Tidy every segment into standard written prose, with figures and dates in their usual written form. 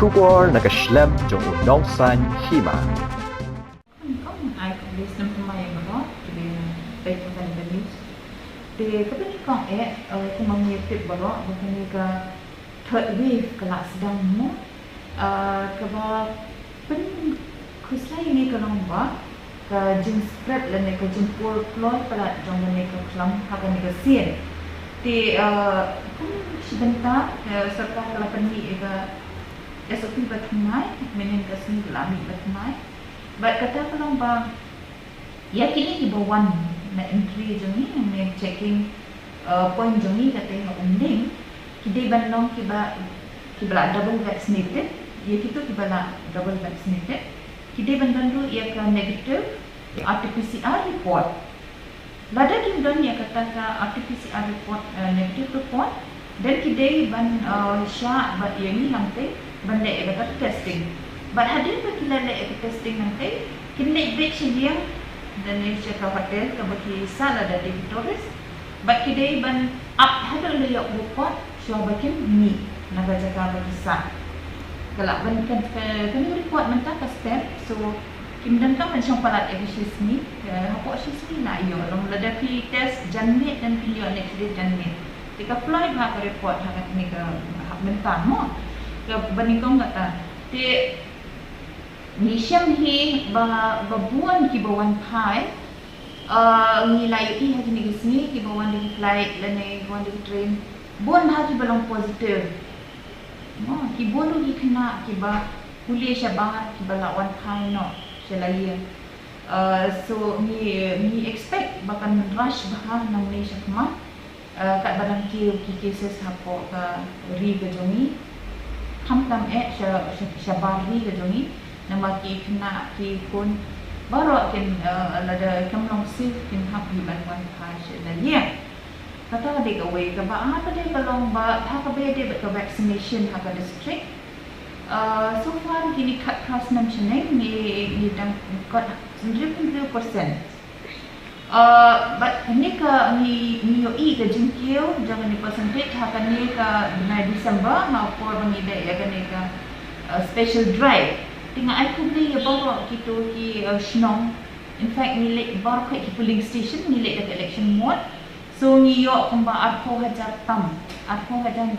Kubor naka-Snem jong unong san Hima. Ai cũng đi Snem Kmie mà đó thì đây cũng là cái news thì cái bên con cũng mang nhiều việc vào đó và cái third wave kelas sedang mo kaba pen khuslai ni kalau ba ka jin spread la ne ka jin ploy pala jong ne ka klam ha ka ne ka sien thì cũng sebentar serta kalau penih SOP berkenai menen ka sini lami berkenai baik kata kalau ba yakini di bawah na entry jong ni checking point jong ni kata yang unding kita bandong kita double vaccinated ya kita double vaccinated kita bandong tu ia ka negative RT-PCR report lada kita ya kata ka RT-PCR report negative report dan kita ban sya ba yang ni nanti benda kata testing but hadir ba kita le testing nanti kita break siang dan ni cakap hotel ke bagi salah dari Victorious but kita ban up hadir le report so bakin ni naga jaga berkisah kalau kan report mentah ke step so kimdan kan macam palat evisis ni apa evisis ni nak yo long ladapi test janmit dan pilih next day janmit jika fly bah ke report hak ni ke mentah mo ke banikong kata ti ni Shim hi babuan ki bawan pai ni layu i hak ni sini ki bawan di flight lane bawan di train buan hati belum positif. No, ki buan tu kena ki ba kuliah syabah ki balawan pai no selaya. So ni expect bahkan rush bah nang Malaysia kemah. Kat badan ki cases hapo ka ri ke jongi. Hamtam syabah ri ke jongi. Nama ki kena ki Khun baru ken ada kamlong sif ken hap di balawan pai selaya. Kata dia away ke ba apa dia kalau ba ha ka be dia ke vaccination ha ka district so far kini kat khas nam Snem ni dang kat 100% but ni ka ni yo i ke jingkio jangan ni percentage ha ka ni ka bulan Disember mau por bang ide ya ka ni ka special drive tinggal aku beli ya bawa kita ki Snem in fact ni lek baru kat ki polling station ni lek dekat election mode. So ngiyok kung ba arpo hajar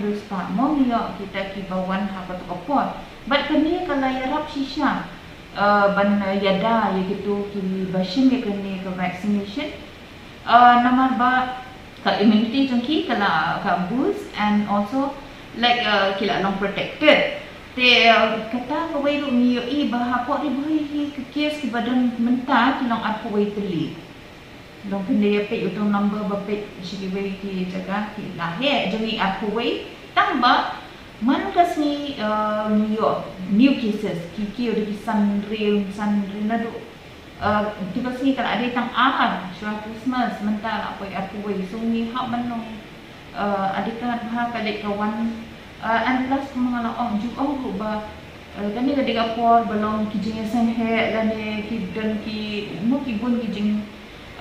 dress pa mo ngiyok kita ki bawan ha ka kapot but kani kalayarap sisya ban yada ya gitu ki Shim ya kani ka vaccination namar ba ka immunity jangki kala ka boost and also like kila long protected te kata ka way ru ngiyok I ba hapo ri Bhoi ki case ki badan mentah ki long arpo way teli long kena pe utong number bapet sikiwe ki jaga ki lahir jadi aku we tambah man kasni new cases ki udah sanril nadu tiba sini kalau ada tang ahad syuah Christmas mental apa aku we so ni hak manong adikan ha kalik kawan and plus mengalah ju ba kan ni ketika por belum kijing sen he dan ki dan ki mu ki bun kijing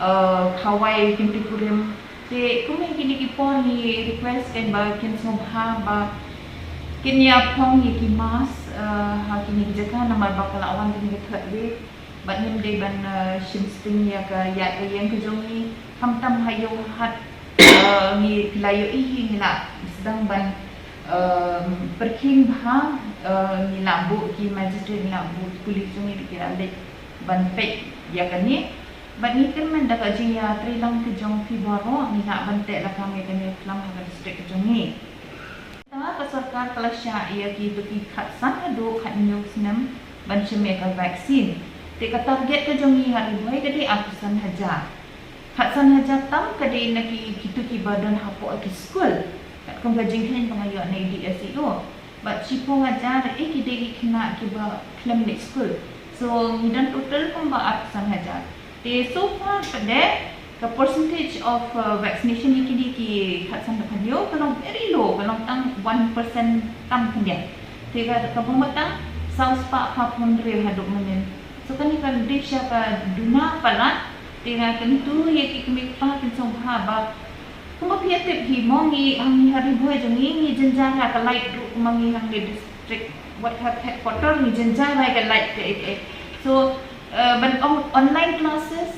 Hawaii Kyntu kurim te kumi kini ki pon ni request kan ba kin somha ba kin ya pong ni ki mas ha kini jaka nama ba kala awan kini third wave but nim de ban Shim sting ya ka ya yang ke jong ni tam hayo hat ni layo I ni la sedang ban perking bah ni lambu ki magistrate ni lambu polis jong ni kira le ban pek ya kan ni but ni kan mendapat jia trilang ke jong fi baro ni nak bantek lah kami kena kelam haga district ke jong ni. Tengah ke sarkar kelasya ia ki bagi khatsan adu khat new Snem ban Shim ka vaksin. Te ka target ke jong ni hari Bhoi kadi atusan hajar. Khatsan hajar tam kadi naki kitu ki badan hapo ki school. Kat kong gajing hen pangayo na DSEO. But cipo hajar ki kena ki ba claim next school. So dan total pun ba atusan hajar. So far pada the percentage of vaccination ni kini ki khatsan depan yo kalau very low kalau tang 1% tam kenyang. Tiga kapung matang saus pak kapun real haduk menen. So kan ni kan disha ka duna palat tiga Kyntu ye ki Kmie pa kin song ha ba kuma piatip hi mongi ang hari Bhoi jangi ni jenjang ha ka light ru mangi hang district what have headquarter ni jenjang mai kan like ke so ban online classes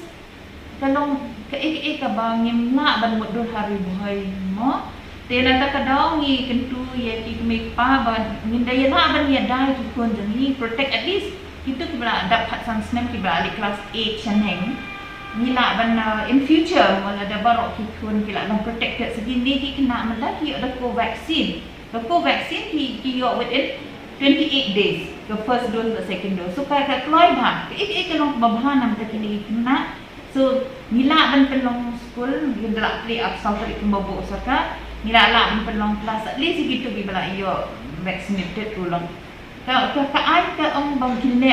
kalau ke ka bang ngimla ban modul hari Bhoi mo te na ta kadang ni Kyntu ye ki Kmie Phah ban mindaya na ban ya dai ki Khun ni protect at least kita kibla dapat sang Snem kibla alik kelas 8 chaneng nila ban in future wala da barok ki Khun kila long protected segini ki kena mala ki ada vaccine ki yo within 28 days the first dose the second dose so kaya ka kloi ba ik long babhan nam ta kini kena so nila ban pelong school gendala play up south ri kumbo saka nila la ban pelong class at least gitu bi bala yo vaccinated ulang ka ai ka ong bang kine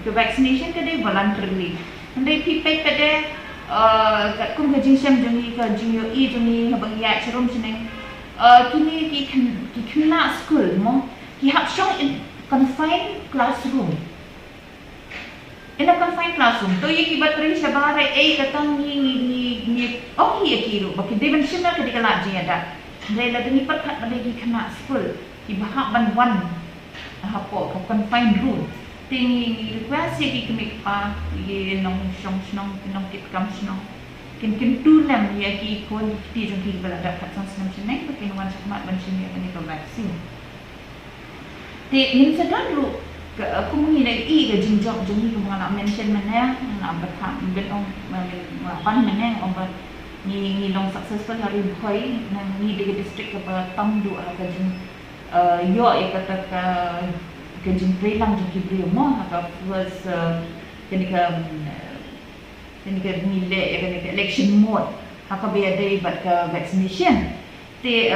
ke vaccination ka de voluntarily ndai pi pe ka de ka kum ka jing sham jong ka jing yo I jong ha bang ya chrom chineng kini ki kena school mo ki hap shong in confined classroom in a confined classroom to ye ki batri shabare katang ni oh ye ki ru baki de ban shimna ka dikala ji ada dai la ni pat khat ba ki kena school ki bahak ban wan hapo ka confined room ting request ye ki Kmie Phah ye nong shong snong nong kit kam snong Kyntu nam ye ki Khun ti jong ki bala da khat sang snam chineng baki wan sakmat ban shin ye ni ka vaccine te nin sadan ru Kmie na I ka jingjok jong ni ko na mention mana na batha ben ong ban mana ong ba ni long successful hari Bhoi na ni de district ka tam du ka jing yo kata ka jing prelang jing ki mo ka was kenika nile kenika election mode haka be ada bat ka vaccination te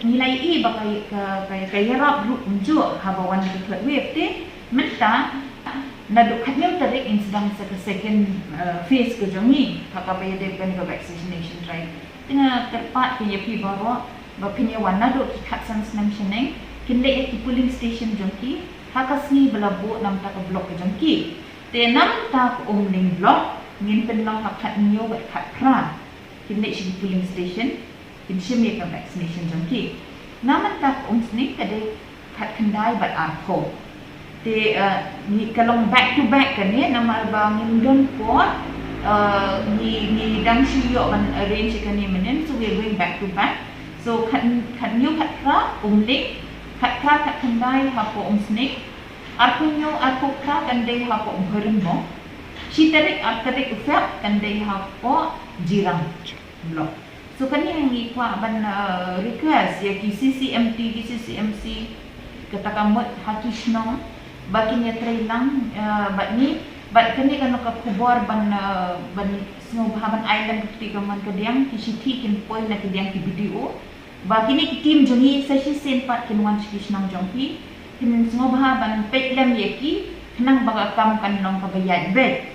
nilai I ba ka yarap group unju habawan ke third wave te menta na duk khatnyam tarik in sedang sa second phase ke jongi haka be ada kenika vaccination drive tengah terpat ke pi baro ba pinya wana duk khat sang Snem chineng kinle ki polling station jongki haka sni belabo nam ta ka block ke jongki te nam ta ko omling block ngin penlong hak khat nyo ba khat kra kinle shi polling station kin Shim ye ka vaccination jongki nam ta ko sni ka de khat khandai ba arko te ni kalong back to back kan ye nam ba ngin don ko ni dang shi yo ban arrange kan ni menen so we are going back to back so khat nyo khat kra omling khat khandai hapo snake arpunyo arpo kra kandai hapo bharin mo Shitarik artarik ufak kandai hapo jirang block so kani yang ikwa ban request ya ki CCMT ki CCMC katakamot hakisno bakinya trailang bat ni bat kani kanu ka kubor ban semua bahaban island ketika man kediang ki city kin point na kediang ki video bakini ki team jongi sesi sempat kin wan kisnang jongpi kin semua bahaban petlem yeki kenang baga kam kan long kabayat bed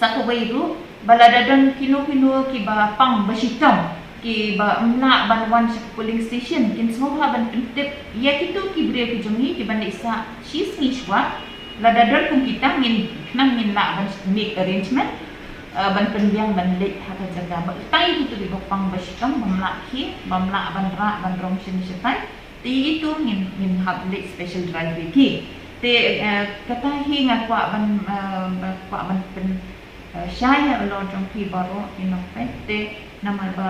sako bairu baladadon kino ki ba pang basitam ki ba mna ban wan polling station kin semua bahaban tip yeki tu ki bre ki jongi ki ban isa she's nishwa ladadon kung kita ngin kenang ngin la ban make arrangement ban pendiang ban lek haka jaga ba tai itu di bopang basitam mamla ki mamla ban ra ban rong shin shitai ti itu ngin hab lek special drive ki te kata hi ngakwa ban pen syai alon jong pi baro inopet te nama ba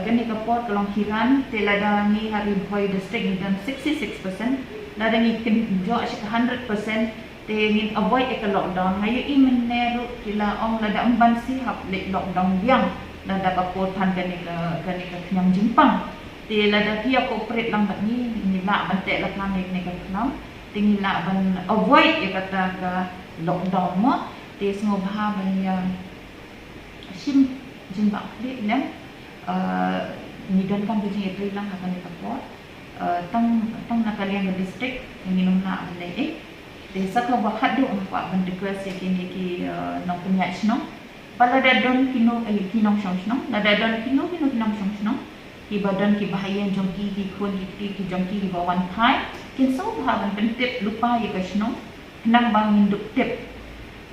kani kapot long hiran te lada ni hari Bhoi district ni dan 66% lada ni kin jo asik 100% te ngin avoid ek lockdown ngayo I meneru kila ong lada umban si hap lek lockdown biang lada kapot han kani ka nyam jimpang te lada pia corporate lang bat ni la ban te la kan ni ka nam tingila ban avoid ek kata ka lockdown mo te semua bahaban yang Shim jimba klik lem ni dan kan biji itu lang akan dipot tang nakalian district yang minum na alai te saka bahat do apa ban request yakin ki no punya sno pala dadon kino kinong sno na dadon kino kinong sno ki badan ki bahayan jongki ki Khun ki jongki ki bawan thai kin so bahaban pentip lupa ya kasno nang bang induk tip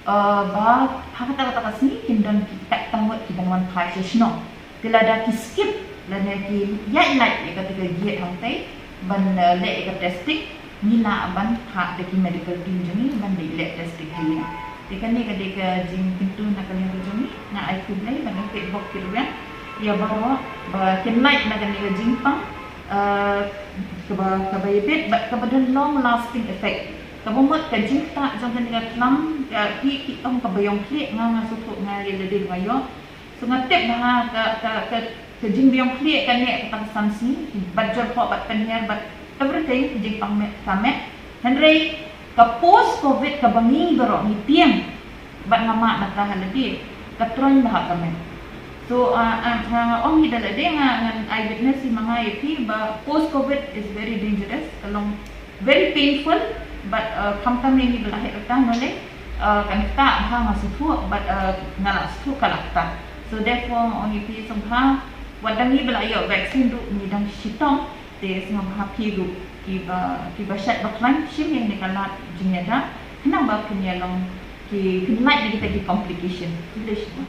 ba hakata kasni kindon tak tamut ki banwan thai sno bila da ki skip lada ki ya like ya kata giat hantai ban le ka testing nila ban ha de ki medical team jeni ban de le testing halia tekan ni ka de ka jing Kyntu na kalian jeni na ai ku lai ban ke bok ki ruan ya bawa ba kenai na kan ni jing pang ka ba yebet ba ka badan long lasting effect ka bomot ka jing ta jong kan ni tlam ki ong ka bayong kli nga su tu nga le de ngayo so ngatep na ka jing bayong kli kan ni ka sansi budget po bat penyer bat everything jing pang kame henry ka post covid ka bangi baro ni tiang bat ngama na ka haladi ka tron bah kame so ong hidala de ngan eyewitness si mga ipi ba post covid is very dangerous along very painful but kamtam ni belahi ta nole kan ta ha ngasufu but ngala su kalakta so therefore ong ipi sungha wadangi belayo vaccine du ni dang shitong te semua happy ru kiba shat baklan Shim yang dikalat jinyada kenapa kenyalong ki kenai kita ki complication itu semua